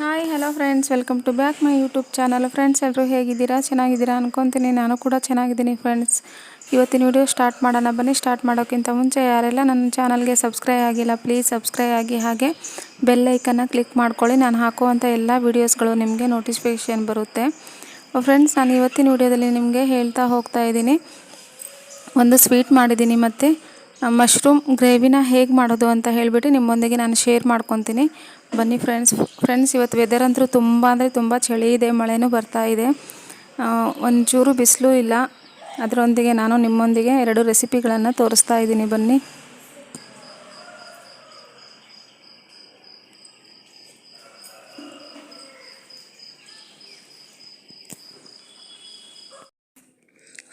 Hi hello friends, welcome to back my YouTube channel. Friends, ಎಲ್ಲರೂ ಹೇಗಿದ್ದೀರಾ? ಚೆನ್ನಾಗಿದ್ದೀರಾ ಅನ್ಕೊತೀನಿ. ನಾನು ಕೂಡ ಚೆನ್ನಾಗಿದ್ದೀನಿ ಫ್ರೆಂಡ್ಸ್. ಇವತ್ತಿನ ವಿಡಿಯೋ ಸ್ಟಾರ್ಟ್ ಮಾಡೋಣ ಬನ್ನಿ. ಸ್ಟಾರ್ಟ್ ಮಾಡೋಕ್ಕಿಂತ ಮುಂಚೆ ಯಾರೆಲ್ಲ ನನ್ನ ಚಾನಲ್ಗೆ ಸಬ್ಸ್ಕ್ರೈಬ್ ಆಗಿಲ್ಲ ಪ್ಲೀಸ್ ಸಬ್ಸ್ಕ್ರೈಬ್ ಆಗಿ, ಹಾಗೆ ಬೆಲ್ ಐಕನ್ನ ಕ್ಲಿಕ್ ಮಾಡ್ಕೊಳ್ಳಿ. ನಾನು ಹಾಕುವಂಥ ಎಲ್ಲ ವೀಡಿಯೋಸ್ಗಳು ನಿಮಗೆ ನೋಟಿಫಿಕೇಷನ್ ಬರುತ್ತೆ. ಫ್ರೆಂಡ್ಸ್, ನಾನು ಇವತ್ತಿನ ವಿಡಿಯೋದಲ್ಲಿ ನಿಮಗೆ ಹೇಳ್ತಾ ಹೋಗ್ತಾ ಇದ್ದೀನಿ. ಒಂದು ಸ್ವೀಟ್ ಮಾಡಿದ್ದೀನಿ ಮತ್ತು ಮಶ್ರೂಮ್ ಗ್ರೇವಿನ ಹೇಗೆ ಮಾಡೋದು ಅಂತ ಹೇಳಿಬಿಟ್ಟು ನಿಮ್ಮೊಂದಿಗೆ ನಾನು ಶೇರ್ ಮಾಡ್ಕೊತೀನಿ. ಬನ್ನಿ ಫ್ರೆಂಡ್ಸ್, ಇವತ್ತು ವೆದರ್ ಅಂತೂ ತುಂಬ ಅಂದರೆ ತುಂಬ ಚಳಿ ಇದೆ, ಮಳೆನೂ ಬರ್ತಾ ಇದೆ, ಒಂಚೂರು ಬಿಸಿಲು ಇಲ್ಲ. ಅದರೊಂದಿಗೆ ನಾನು ನಿಮ್ಮೊಂದಿಗೆ 2 ರೆಸಿಪಿಗಳನ್ನು ತೋರಿಸ್ತಾ ಇದ್ದೀನಿ. ಬನ್ನಿ.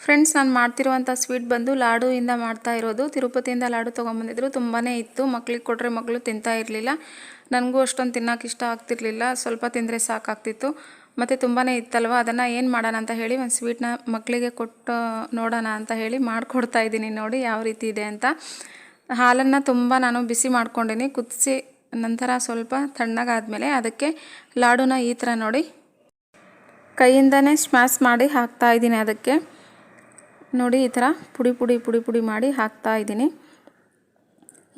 ಫ್ರೆಂಡ್ಸ್, ನಾನು ಮಾಡ್ತಿರುವಂಥ ಸ್ವೀಟ್ ಬಂದು ಲಾಡುವಿಂದ ಮಾಡ್ತಾ ಇರೋದು. ತಿರುಪತಿಯಿಂದ ಲಾಡು ತೊಗೊಂಬಂದಿದ್ರು, ತುಂಬಾ ಇತ್ತು. ಮಕ್ಳಿಗೆ ಕೊಟ್ಟರೆ ಮಕ್ಕಳು ತಿಂತಾ ಇರಲಿಲ್ಲ. ನನಗೂ ಅಷ್ಟೊಂದು ತಿನ್ನೋಕೆ ಇಷ್ಟ ಆಗ್ತಿರ್ಲಿಲ್ಲ, ಸ್ವಲ್ಪ ತಿಂದರೆ ಸಾಕಾಗ್ತಿತ್ತು. ಮತ್ತು ತುಂಬಾ ಇತ್ತಲ್ವ, ಅದನ್ನು ಏನು ಮಾಡೋಣ ಅಂತ ಹೇಳಿ ಒಂದು ಸ್ವೀಟ್ನ ಮಕ್ಕಳಿಗೆ ಕೊಟ್ಟು ನೋಡೋಣ ಅಂತ ಹೇಳಿ ಮಾಡಿಕೊಡ್ತಾ ಇದ್ದೀನಿ. ನೋಡಿ ಯಾವ ರೀತಿ ಇದೆ ಅಂತ. ಹಾಲನ್ನು ತುಂಬ ನಾನು ಬಿಸಿ ಮಾಡ್ಕೊಂಡಿನಿ. ಕುದಿಸಿ ನಂತರ ಸ್ವಲ್ಪ ತಣ್ಣಗಾದ್ಮೇಲೆ ಅದಕ್ಕೆ ಲಾಡುನ ಈ ಥರ ನೋಡಿ ಕೈಯಿಂದನೇ ಸ್ಮ್ಯಾಶ್ ಮಾಡಿ ಹಾಕ್ತಾ ಇದ್ದೀನಿ. ಅದಕ್ಕೆ ನೋಡಿ ಈ ಥರ ಪುಡಿ ಮಾಡಿ ಹಾಕ್ತಾ ಇದ್ದೀನಿ.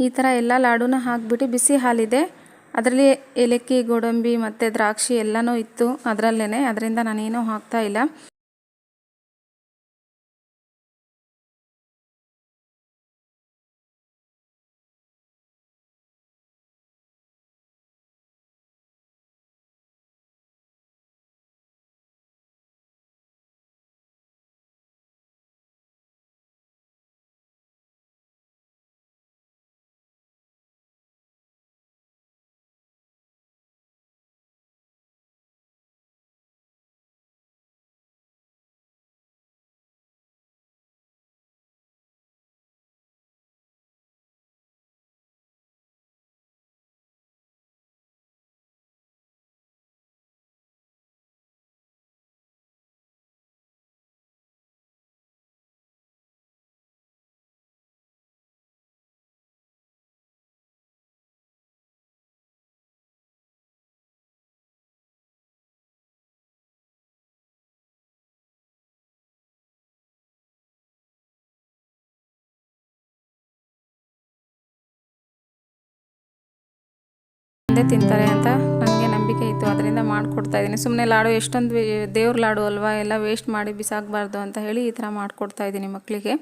ಈ ಥರ ಎಲ್ಲ ಲಾಡುನ ಹಾಕಿಬಿಟ್ಟು ಬಿಸಿ ಹಾಲಿದೆ, ಅದರಲ್ಲಿ ಏಲಕ್ಕಿ, ಗೋಡಂಬಿ ಮತ್ತು ದ್ರಾಕ್ಷಿ ಎಲ್ಲನೂ ಇತ್ತು ಅದರಲ್ಲೇ, ಅದರಿಂದ ನಾನೇನೂ ಹಾಕ್ತಾ ಇಲ್ಲ. ಒಂದೇ ತಿಂತಾರೆ ಅಂತ ನನಗೆ ನಂಬಿಕೆ ಇತ್ತು, ಅದರಿಂದ ಮಾಡಿಕೊಡ್ತಾ ಇದ್ದೀನಿ. ಸುಮ್ಮನೆ ಲಾಡು ಎಷ್ಟೊಂದು ದೇವ್ರ ಲಾಡು ಅಲ್ವಾ, ಎಲ್ಲ ವೇಸ್ಟ್ ಮಾಡಿ ಬಿಸಾಕಬಾರ್ದು ಅಂತ ಹೇಳಿ ಈ ಥರ ಮಾಡಿಕೊಡ್ತಾ ಇದ್ದೀನಿ ಮಕ್ಕಳಿಗೆ.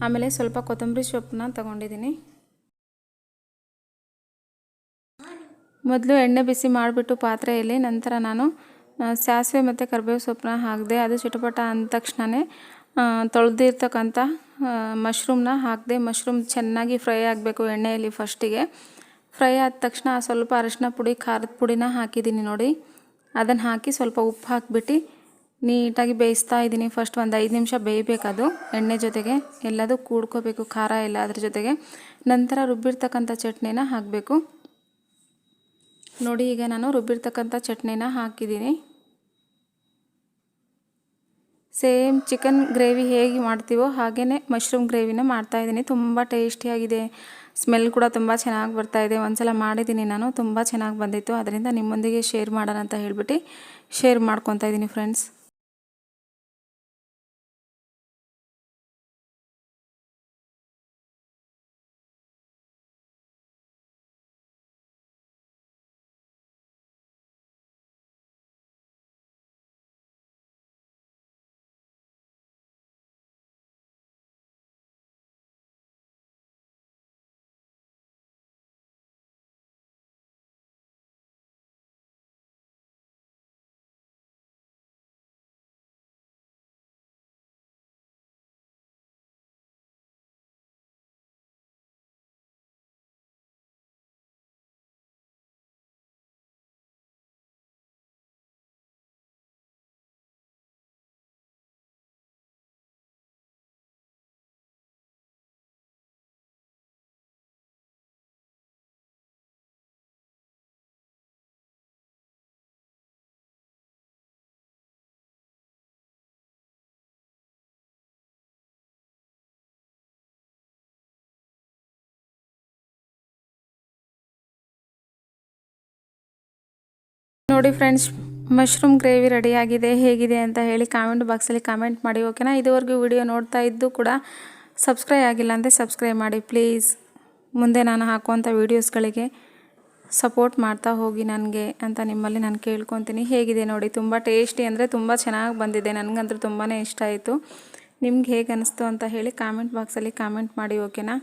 ಆಮೇಲೆ ಸ್ವಲ್ಪ ಕೊತ್ತಂಬರಿ ಸೊಪ್ಪನ್ನ ತಗೊಂಡಿದ್ದೀನಿ. ಮೊದಲು ಎಣ್ಣೆ ಬಿಸಿ ಮಾಡಿಬಿಟ್ಟು ಪಾತ್ರೆಯಲ್ಲಿ ನಂತರ ನಾನು ಸಾಸಿವೆ ಮತ್ತು ಕರಿಬೇವು ಸೊಪ್ಪನ್ನ ಹಾಕಿದೆ. ಅದು ಚಿಟಪಟ ಅಂದ ತಕ್ಷಣವೇ ತೊಳೆದಿರ್ತಕ್ಕಂಥ ಮಶ್ರೂಮ್ನ ಹಾಕಿದೆ. ಮಶ್ರೂಮ್ ಚೆನ್ನಾಗಿ ಫ್ರೈ ಆಗಬೇಕು ಎಣ್ಣೆಯಲ್ಲಿ. ಫಸ್ಟಿಗೆ ಫ್ರೈ ಆದ ತಕ್ಷಣ ಸ್ವಲ್ಪ ಅರಿಶಿನ ಪುಡಿ, ಖಾರದ ಪುಡಿನ ಹಾಕಿದ್ದೀನಿ ನೋಡಿ. ಅದನ್ನು ಹಾಕಿ ಸ್ವಲ್ಪ ಉಪ್ಪು ಹಾಕಿಬಿಟ್ಟು ನೀಟಾಗಿ ಬೇಯಿಸ್ತಾ ಇದ್ದೀನಿ. ಫಸ್ಟ್ ಒಂದು 5 ನಿಮಿಷ ಬೇಯಬೇಕದು ಎಣ್ಣೆ ಜೊತೆಗೆ, ಎಲ್ಲದೂ ಕೂಡ್ಕೋಬೇಕು, ಖಾರ ಎಲ್ಲ ಅದ್ರ ಜೊತೆಗೆ. ನಂತರ ರುಬ್ಬಿರ್ತಕ್ಕಂಥ ಚಟ್ನಿನ ಹಾಕಬೇಕು ನೋಡಿ. ಈಗ ನಾನು ರುಬ್ಬಿರ್ತಕ್ಕಂಥ ಚಟ್ನಿನ ಹಾಕಿದ್ದೀನಿ. ಸೇಮ್ ಚಿಕನ್ ಗ್ರೇವಿ ಹೇಗೆ ಮಾಡ್ತೀವೋ ಹಾಗೆಯೇ ಮಶ್ರೂಮ್ ಗ್ರೇವಿನ ಮಾಡ್ತಾಯಿದ್ದೀನಿ. ತುಂಬ ಟೇಸ್ಟಿಯಾಗಿದೆ, ಸ್ಮೆಲ್ ಕೂಡ ತುಂಬ ಚೆನ್ನಾಗಿ ಬರ್ತಾಯಿದೆ. ಒಂದ್ಸಲ ಮಾಡಿದ್ದೀನಿ ನಾನು, ತುಂಬ ಚೆನ್ನಾಗಿ ಬಂದಿತ್ತು. ಅದರಿಂದ ನಿಮ್ಮೊಂದಿಗೆ ಶೇರ್ ಮಾಡೋಣ ಅಂತ ಹೇಳ್ಬಿಟ್ಟು ಶೇರ್ ಮಾಡ್ಕೊತಾ ಇದ್ದೀನಿ ಫ್ರೆಂಡ್ಸ್. ನೋಡಿ ಫ್ರೆಂಡ್ಸ್, ಮಶ್ರೂಮ್ ಗ್ರೇವಿ ರೆಡಿಯಾಗಿದೆ. ಹೇಗಿದೆ ಅಂತ ಹೇಳಿ ಕಾಮೆಂಟ್ ಬಾಕ್ಸಲ್ಲಿ ಕಾಮೆಂಟ್ ಮಾಡಿ, ಓಕೆನಾ? ಇದುವರೆಗೂ ವಿಡಿಯೋ ನೋಡ್ತಾ ಇದ್ದು ಕೂಡ ಸಬ್ಸ್ಕ್ರೈಬ್ ಆಗಿಲ್ಲ ಅಂದರೆ ಸಬ್ಸ್ಕ್ರೈಬ್ ಮಾಡಿ ಪ್ಲೀಸ್. ಮುಂದೆ ನಾನು ಹಾಕುವಂಥ ವೀಡಿಯೋಸ್ಗಳಿಗೆ ಸಪೋರ್ಟ್ ಮಾಡ್ತಾ ಹೋಗಿ ನನಗೆ ಅಂತ ನಿಮ್ಮಲ್ಲಿ ನಾನು ಕೇಳ್ಕೊತೀನಿ. ಹೇಗಿದೆ ನೋಡಿ, ತುಂಬ ಟೇಸ್ಟಿ ಅಂದರೆ ತುಂಬ ಚೆನ್ನಾಗಿ ಬಂದಿದೆ. ನನಗಂತೂ ತುಂಬಾ ಇಷ್ಟ ಆಯಿತು. ನಿಮ್ಗೆ ಹೇಗೆ ಅನ್ನಿಸ್ತು ಅಂತ ಹೇಳಿ ಕಾಮೆಂಟ್ ಬಾಕ್ಸಲ್ಲಿ ಕಾಮೆಂಟ್ ಮಾಡಿ, ಓಕೆನಾ?